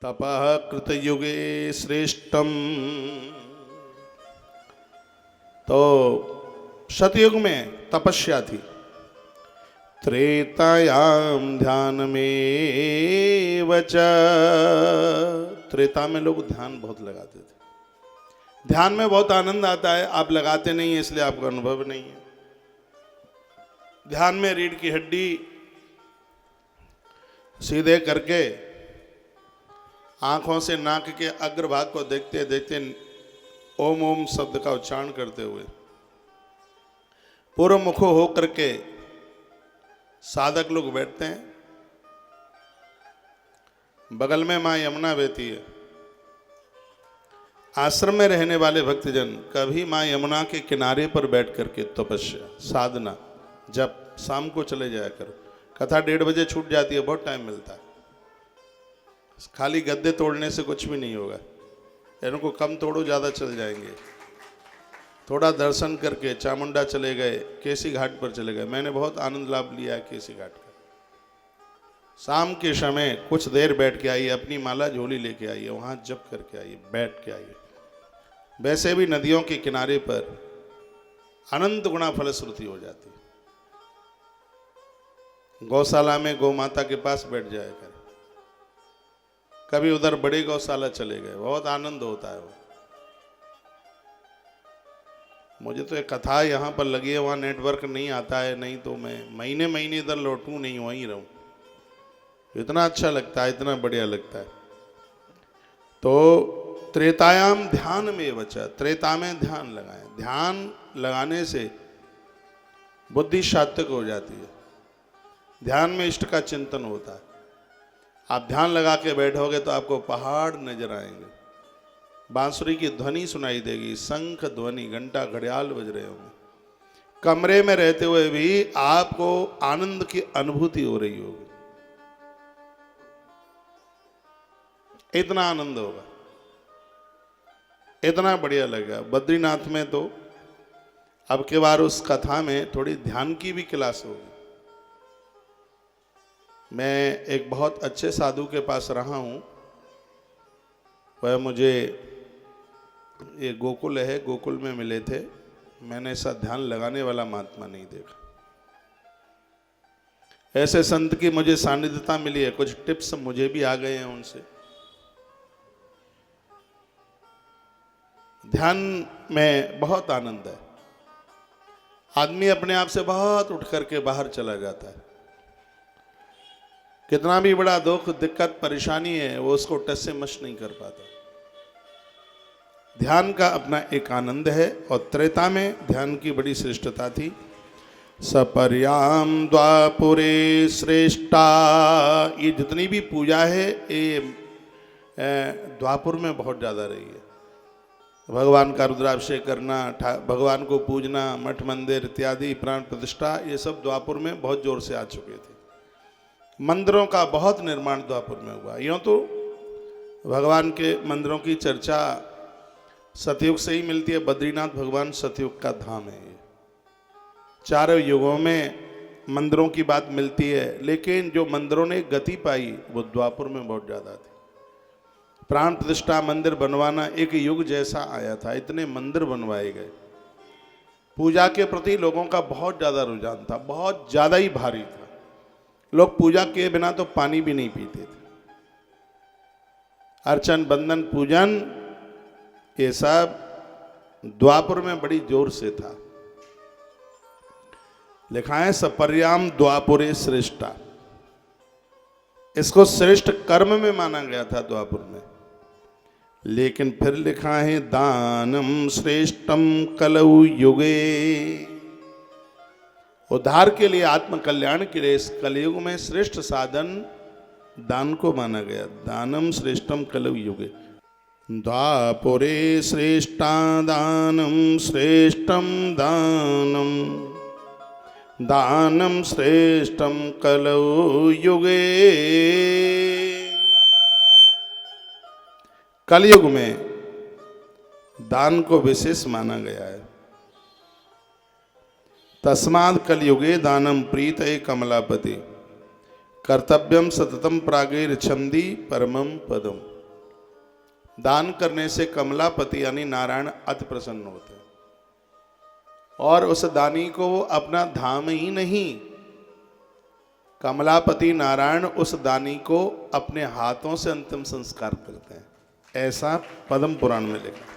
तपः कृतयुगे श्रेष्ठम। तो सतयुग में तपस्या थी, त्रेतायाम ध्यान में वच। त्रेता में लोग ध्यान बहुत लगाते थे। ध्यान में बहुत आनंद आता है, आप लगाते नहीं है इसलिए आपका अनुभव नहीं है। ध्यान में रीढ़ की हड्डी सीधे करके आंखों से नाक के अग्रभाग को देखते देखते ओम ओम शब्द का उच्चारण करते हुए पूर्व मुख हो करके साधक लोग बैठते हैं। बगल में मां यमुना बहती है। आश्रम में रहने वाले भक्तजन कभी मां यमुना के किनारे पर बैठ करके तपस्या साधना जब शाम को चले जाया करो। कथा 1:30 बजे छूट जाती है, बहुत टाइम मिलता है। खाली गद्दे तोड़ने से कुछ भी नहीं होगा, इनको कम तोड़ो, ज़्यादा चल जाएंगे। थोड़ा दर्शन करके चामुंडा चले गए, केसी घाट पर चले गए। मैंने बहुत आनंद लाभ लिया है केसी घाट का। शाम के समय कुछ देर बैठ के आइए, अपनी माला झोली लेके आइए, वहाँ जप करके आइए, बैठ के आइए। वैसे भी नदियों के किनारे पर अनंत गुणा फलश्रुति हो जाती है। गौशाला में गौ माता के पास बैठ जाया कर। कभी उधर बड़ी गौशाला चले गए, बहुत आनंद होता है वो। मुझे तो एक कथा यहाँ पर लगी है, वहाँ नेटवर्क नहीं आता है, नहीं तो मैं महीने महीने इधर लौटूं नहीं, वहीं रहूं। इतना अच्छा लगता है, इतना बढ़िया लगता है। तो त्रेतायाम ध्यान में बचा, त्रेता में ध्यान लगाएं। ध्यान लगाने से बुद्धि सात्विक हो जाती है। ध्यान में इष्ट का चिंतन होता है। आप ध्यान लगा के बैठोगे तो आपको पहाड़ नजर आएंगे, बांसुरी की ध्वनि सुनाई देगी, शंख ध्वनि, घंटा घड़ियाल बज रहे होंगे। कमरे में रहते हुए भी आपको आनंद की अनुभूति हो रही होगी। इतना आनंद होगा, इतना बढ़िया लगेगा। बद्रीनाथ में तो अब के बार उस कथा में थोड़ी ध्यान की भी क्लास होगी। मैं एक बहुत अच्छे साधु के पास रहा हूँ। वह मुझे, ये गोकुल है, गोकुल में मिले थे। मैंने ऐसा ध्यान लगाने वाला महात्मा नहीं देखा। ऐसे संत की मुझे सानिध्यता मिली है, कुछ टिप्स मुझे भी आ गए हैं उनसे। ध्यान में बहुत आनंद है। आदमी अपने आप से बहुत उठ करके बाहर चला जाता है। कितना भी बड़ा दुख, दिक्कत, परेशानी है, वो उसको टस से मस नहीं कर पाता। ध्यान का अपना एक आनंद है। और त्रेता में ध्यान की बड़ी श्रेष्ठता थी। सपर्याम द्वापुरे श्रेष्ठा। ये जितनी भी पूजा है ये द्वापुर में बहुत ज़्यादा रही है। भगवान का रुद्राभिषेक करना, भगवान को पूजना, मठ मंदिर इत्यादि, प्राण प्रतिष्ठा, ये सब द्वापुर में बहुत जोर से आ चुके थे। मंदिरों का बहुत निर्माण द्वापुर में हुआ। यूँ तो भगवान के मंदिरों की चर्चा सतयुग से ही मिलती है। बद्रीनाथ भगवान सतयुग का धाम है। ये चारों युगों में मंदिरों की बात मिलती है, लेकिन जो मंदिरों ने गति पाई वो द्वापुर में बहुत ज़्यादा थी। प्राण प्रतिष्ठा, मंदिर बनवाना एक युग जैसा आया था। इतने मंदिर बनवाए गए। पूजा के प्रति लोगों का बहुत ज़्यादा रुझान था, बहुत ज़्यादा ही भारी था। लोग पूजा किए बिना तो पानी भी नहीं पीते थे। अर्चन, बंदन, पूजन, ये सब द्वापुर में बड़ी जोर से था। लिखा है सपर्याम द्वापुरे श्रेष्ठा। इसको श्रेष्ठ कर्म में माना गया था द्वापुर में। लेकिन फिर लिखा है दानम श्रेष्ठम कलौ युगे। उद्धार के लिए, आत्म कल्याण के लिए इस कलयुग में श्रेष्ठ साधन दान को माना गया। दानम श्रेष्ठम कलौ युगे। द्वापुरे श्रेष्ठा दानम श्रेष्ठम दानम, दानम श्रेष्ठम कलौ युगे। कलयुग में दान को विशेष माना गया है। तस्माद् कलयुगे दानम प्रीतये कमलापति। कर्तव्यम सततम प्रागैर छंदी परमम पदम। दान करने से कमलापति यानी नारायण अति प्रसन्न होते हैं, और उस दानी को वो अपना धाम ही नहीं, कमलापति नारायण उस दानी को अपने हाथों से अंतिम संस्कार करते हैं, ऐसा पद्म पुराण में लिखा।